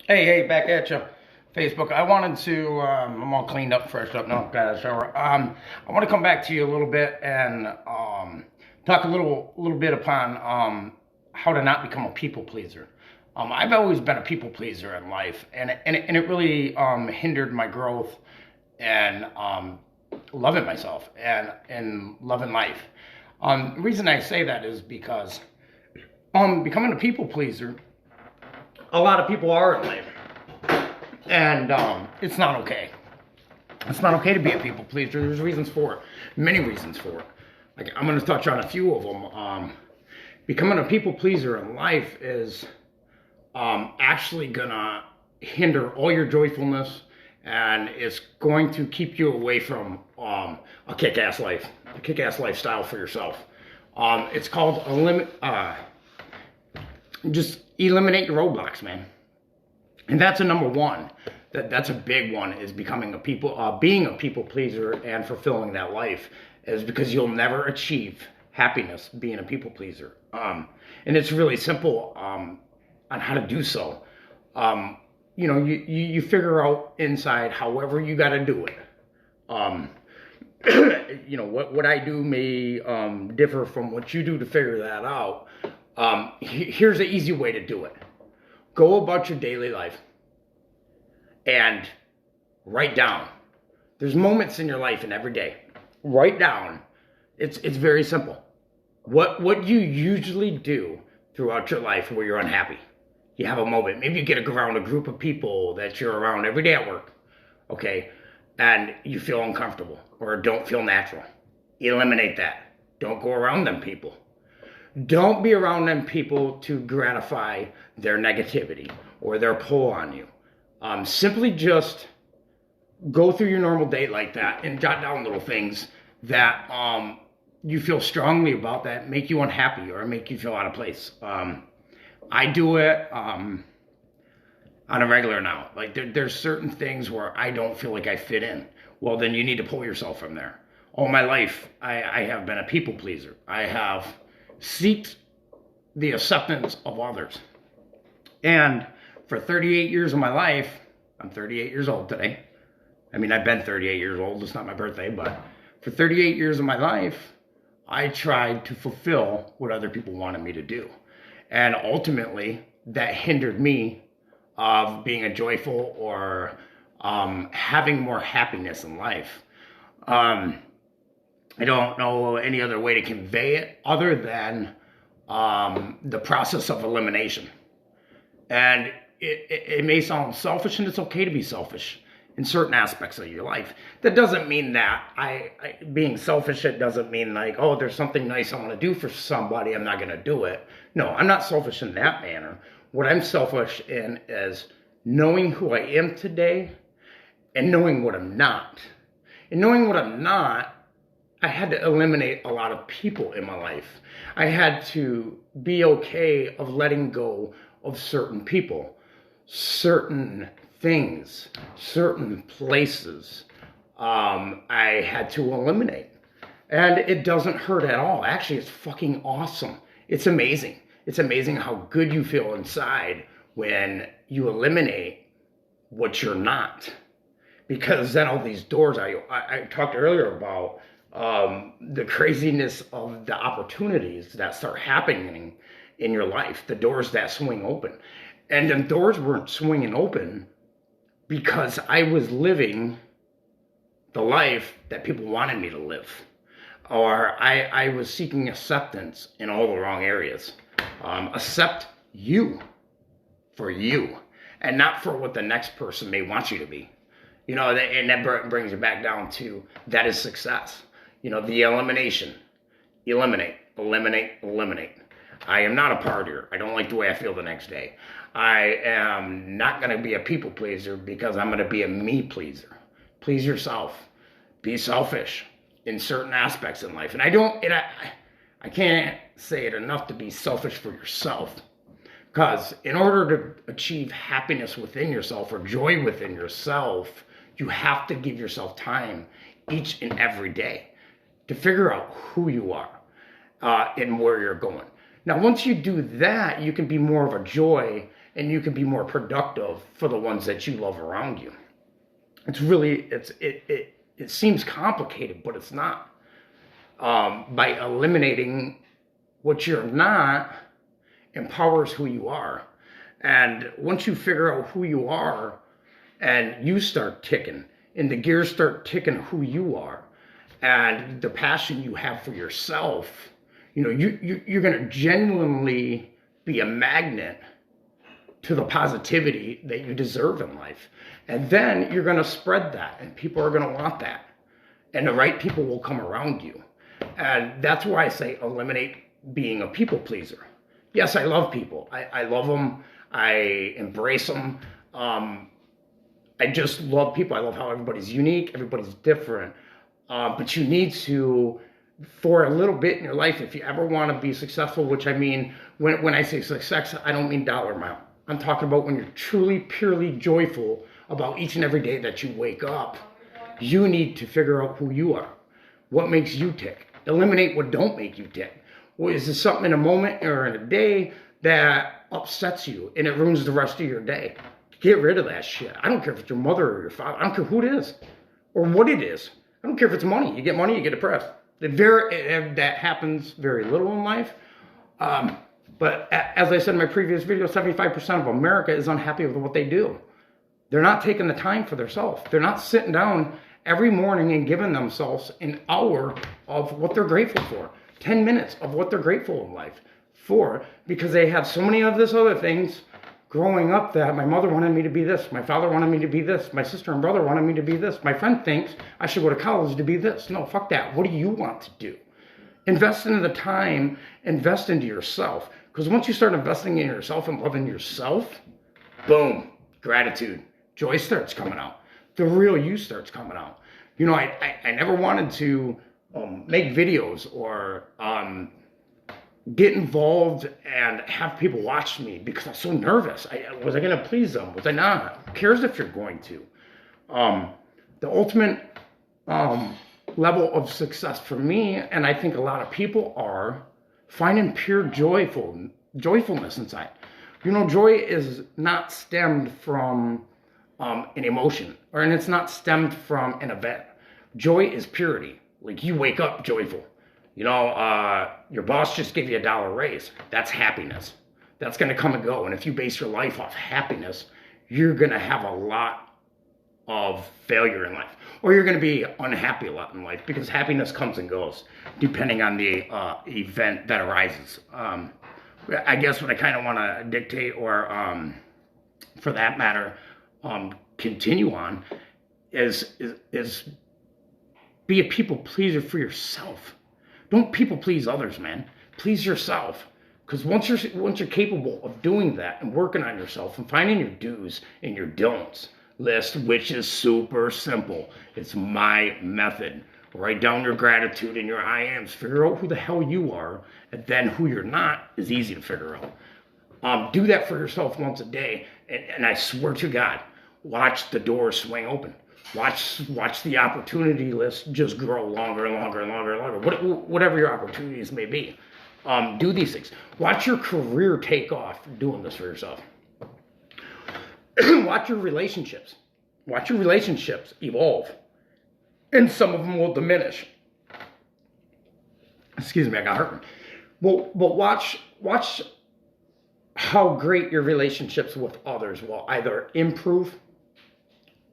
Hey, back at you. Facebook. I wanted to, I'm all cleaned up, freshed up now, got out of the shower. I want to come back to you a little bit and talk a little bit upon how to not become a people pleaser. I've always been a people pleaser in life, and it really hindered my growth and loving myself and loving life. The reason I say that is because becoming a people pleaser, a lot of people are in life. And it's not okay. It's not okay to be a people pleaser. There's reasons for it, many reasons for it. Like I'm going to touch on a few of them. Becoming a people pleaser in life is actually going to hinder all your joyfulness, and it's going to keep you away from a kick-ass life, a kick-ass lifestyle for yourself. It's called just eliminate your roadblocks, man. And that's a number one. That's a big one, is becoming being a people pleaser and fulfilling that life, is because you'll never achieve happiness being a people pleaser. And it's really simple on how to do so. You figure out inside however you got to do it. What I do may differ from what you do to figure that out. Here's an easy way to do it. Go about your daily life and write down. There's moments in your life and every day. Write down. It's very simple. What do you usually do throughout your life where you're unhappy? You have a moment. Maybe you get around a group of people that you're around every day at work, okay, and you feel uncomfortable or don't feel natural. Eliminate that. Don't go around them people. Don't be around them people to gratify their negativity or their pull on you. Simply just go through your normal day like that and jot down little things that you feel strongly about that make you unhappy or make you feel out of place. I do it on a regular now. Like there's certain things where I don't feel like I fit in. Well, then you need to pull yourself from there. All my life, I have been a people pleaser. I have sought the acceptance of others. And for 38 years of my life, I'm 38 years old today. I mean, I've been 38 years old. It's not my birthday, but for 38 years of my life, I tried to fulfill what other people wanted me to do. And ultimately, that hindered me of being a joyful or having more happiness in life. I don't know any other way to convey it other than the process of elimination. And it may sound selfish, and it's okay to be selfish in certain aspects of your life. That doesn't mean that being selfish, it doesn't mean like, oh, there's something nice I want to do for somebody, I'm not going to do it. No, I'm not selfish in that manner. What I'm selfish in is knowing who I am today and knowing what I'm not. And knowing what I'm not, I had to eliminate a lot of people in my life. I had to be okay of letting go of certain people, certain things, certain places. I had to eliminate. And it doesn't hurt at all. Actually, it's fucking awesome. It's amazing. It's amazing how good you feel inside when you eliminate what you're not. Because then all these doors, I talked earlier about the craziness of the opportunities that start happening in your life, the doors that swing open. And the doors weren't swinging open because I was living the life that people wanted me to live. Or I was seeking acceptance in all the wrong areas. Accept you for you and not for what the next person may want you to be. And that brings you back down to that is success. The elimination. Eliminate. I am not a partier. I don't like the way I feel the next day. I am not going to be a people pleaser because I'm going to be a me pleaser. Please yourself. Be selfish in certain aspects in life. And I can't say it enough to be selfish for yourself. Because in order to achieve happiness within yourself or joy within yourself, you have to give yourself time each and every day to figure out who you are and where you're going. Now, once you do that, you can be more of a joy and you can be more productive for the ones that you love around you. It's really, it seems complicated, but it's not. By eliminating what you're not empowers who you are. And once you figure out who you are and you start ticking and the gears start ticking who you are and the passion you have for yourself, you're going to genuinely be a magnet to the positivity that you deserve in life. And then you're going to spread that and people are going to want that. And the right people will come around you. And that's why I say eliminate being a people pleaser. Yes, I love people. I love them. I embrace them. I just love people. I love how everybody's unique. Everybody's different. But you need to, for a little bit in your life, if you ever want to be successful, which I mean, when I say success, I don't mean dollar amount. I'm talking about when you're truly, purely joyful about each and every day that you wake up. You need to figure out who you are. What makes you tick? Eliminate what don't make you tick. Well, is there something in a moment or in a day that upsets you and it ruins the rest of your day? Get rid of that shit. I don't care if it's your mother or your father. I don't care who it is or what it is. I don't care if it's money. You get money, you get depressed. That happens very little in life. But as I said in my previous video, 75% of America is unhappy with what they do. They're not taking the time for themselves. They're not sitting down every morning and giving themselves an hour of what they're grateful for. 10 minutes of what they're grateful in life for, because they have so many of this other things growing up that my mother wanted me to be this, my father wanted me to be this, my sister and brother wanted me to be this, my friend thinks I should go to college to be this. No, fuck that. What do you want to do? Invest into the time, invest into yourself. Because once you start investing in yourself and loving yourself, boom, gratitude, joy starts coming out. The real you starts coming out. I never wanted to make videos or get involved and have people watch me because I was so nervous. Was I going to please them? Was I not? Who cares if you're going to? The ultimate level of success for me, and I think a lot of people are, finding pure joyfulness inside. Joy is not stemmed from an emotion, and it's not stemmed from an event. Joy is purity. Like, you wake up joyful. Your boss just gave you $1 raise. That's happiness. That's going to come and go. And if you base your life off happiness, you're going to have a lot of failure in life. Or you're going to be unhappy a lot in life, because happiness comes and goes depending on the event that arises. I guess what I kind of want to dictate, or for that matter, continue on, is be a people pleaser for yourself. Don't people please others, man. Please yourself. Because once you're capable of doing that and working on yourself and finding your do's and your don'ts list, which is super simple. It's my method. Write down your gratitude and your I ams. Figure out who the hell you are, and then who you're not is easy to figure out. Do that for yourself once a day, and I swear to God, watch the doors swing open. Watch the opportunity list just grow longer and longer and longer and longer. Whatever your opportunities may be. Do these things. Watch your career take off doing this for yourself. Watch your relationships. Watch your relationships evolve. And some of them will diminish. Excuse me, I got hurt. But watch how great your relationships with others will either improve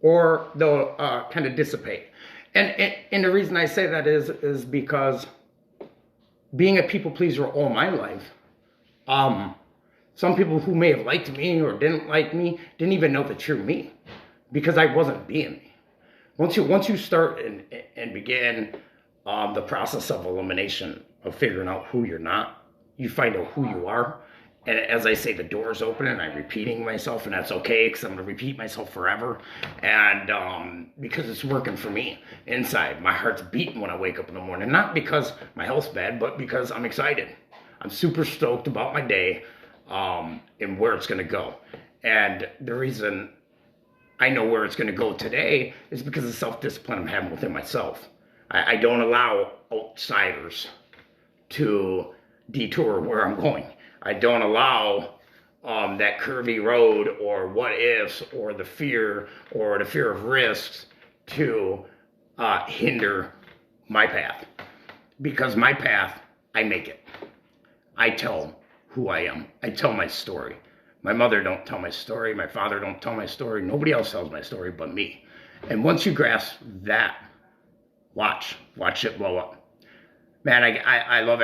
or they'll kind of dissipate. And the reason I say that is because being a people pleaser all my life, some people who may have liked me or didn't like me didn't even know the true me, because I wasn't being me. Once you start and begin the process of elimination, of figuring out who you're not, you find out who you are. And as I say, the door's open, and I'm repeating myself, and that's okay, because I'm going to repeat myself forever. And because it's working for me inside. My heart's beating when I wake up in the morning. Not because my health's bad, but because I'm excited. I'm super stoked about my day and where it's going to go. And the reason I know where it's going to go today is because of the self-discipline I'm having within myself. I don't allow outsiders to detour where I'm going. I don't allow that curvy road or what ifs or the fear of risks to hinder my path. Because my path, I make it. I tell who I am. I tell my story. My mother don't tell my story. My father don't tell my story. Nobody else tells my story but me. And once you grasp that, watch it blow up. Man, I love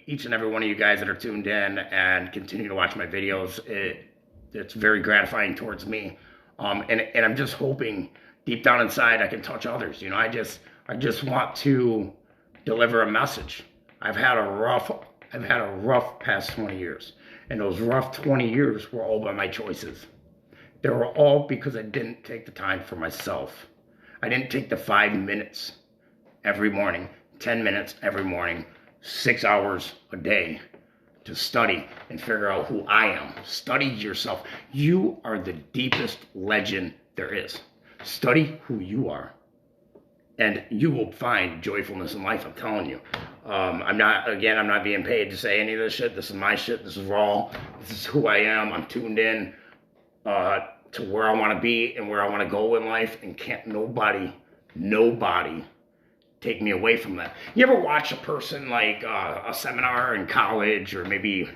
each and every one of you guys that are tuned in and continue to watch my videos. It's very gratifying towards me. And I'm just hoping deep down inside I can touch others. You know, I just want to deliver a message. I've had a rough past 20 years. And those rough 20 years were all by my choices. They were all because I didn't take the time for myself. I didn't take the 5 minutes every morning, 10 minutes every morning, 6 hours a day to study and figure out who I am. Study yourself. You are the deepest legend there is. Study who you are. And you will find joyfulness in life, I'm telling you. I'm not being paid to say any of this shit. This is my shit. This is raw. This is who I am. I'm tuned in to where I want to be and where I want to go in life. And can't nobody take me away from that. You ever watch a person like a seminar in college, or maybe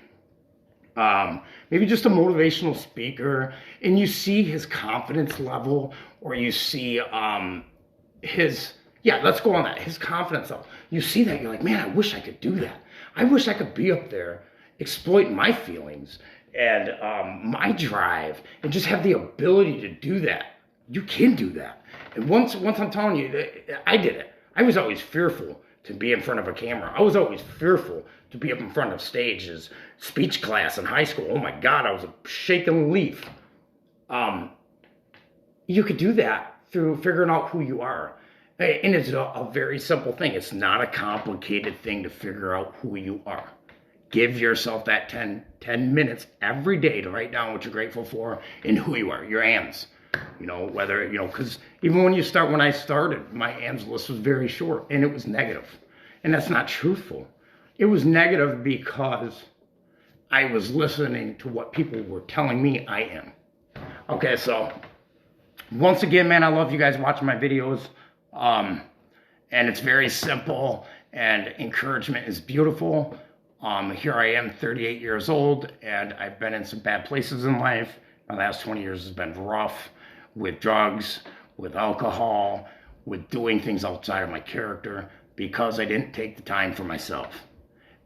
just a motivational speaker, and you see his confidence level, or you see his confidence level. You see that, you're like, man, I wish I could do that. I wish I could be up there, exploit my feelings and my drive, and just have the ability to do that. You can do that. And once I'm telling you that I did it. I was always fearful to be in front of a camera. I was always fearful to be up in front of stages, speech class in high school. Oh my God, I was a shaking leaf. You could do that through figuring out who you are. And it's a very simple thing. It's not a complicated thing to figure out who you are. Give yourself that 10 minutes every day to write down what you're grateful for and who you are, your ANDs. You know, whether, you know, because even when I started, my ANDs list was very short and it was negative. And that's not truthful. It was negative because I was listening to what people were telling me I am. Okay, so once again, man, I love you guys watching my videos. And it's very simple, and encouragement is beautiful. Here I am, 38 years old, and I've been in some bad places in life. My last 20 years has been rough, with drugs, with alcohol, with doing things outside of my character, because I didn't take the time for myself.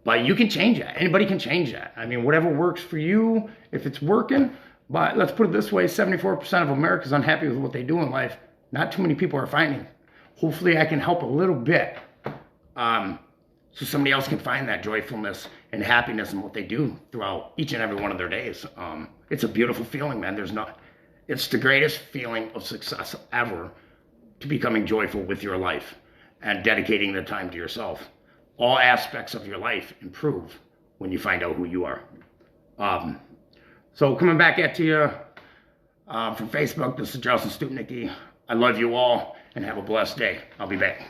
But you can change that. Anybody can change that. I mean, whatever works for you, if it's working. But let's put it this way, 74% of Americans are unhappy with what they do in life. Not too many people are finding. Hopefully I can help a little bit, so somebody else can find that joyfulness and happiness in what they do throughout each and every one of their days. It's a beautiful feeling, man. It's the greatest feeling of success ever, to becoming joyful with your life and dedicating the time to yourself. All aspects of your life improve when you find out who you are. So coming back at you from Facebook, this is Justin Stupnicki. I love you all, and have a blessed day. I'll be back.